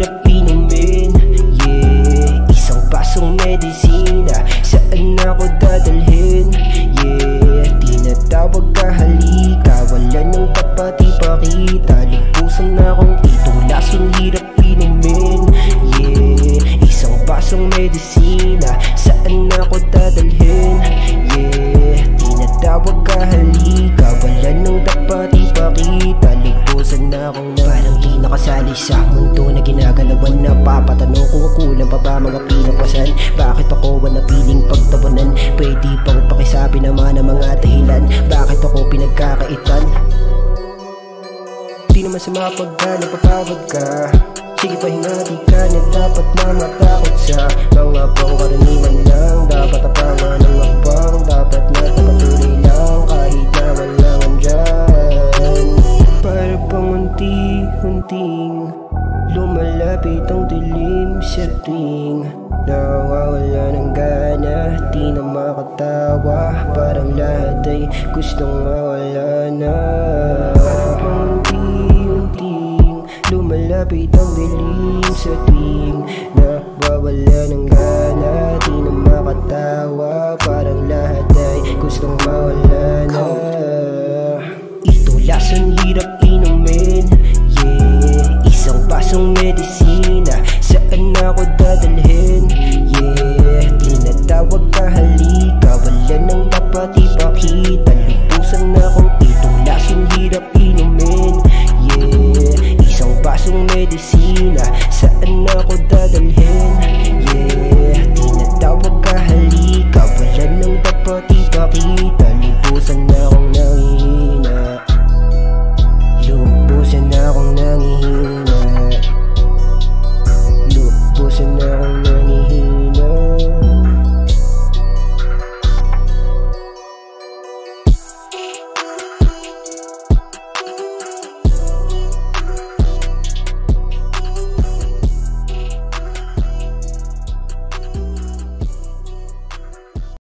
hirap inumin. Yeah, isang basong medisina, saan ako dadalhin? Yeah, tinatawag ka halika, wala nang dapat ipakita. Lubusan na akong itong lasong hirap inumin. Yeah, isang basong medisina, saan ako dadalhin? Yeah, tinatawag ka halika, wala nang dapat ipakita. Lubusan na akong parang di nakasali sa mundo na ginagalawan. Napapatanong kung kulang pa ba mga pinapasan. Bakit ako ang napiling pagtawanan? Pwede bang pakisabi naman ang mga dahilan? Bakit ako pinagkakaitan? Di naman sa mapagka napapagod ka. Sige pahinga, di ka na dapat na matakot sa mga pangkaraniwan lang. Dapat tapangan ng akbang, dapat na tapatuloy lang kahit na walang andyan. Para pang unti-unting lumalapit ang dilim sa tuwing nawawala ng gana. Di na makatawa, parang lahat ay gustong mawala na. Para pang unti-unting lumalapit ang dilim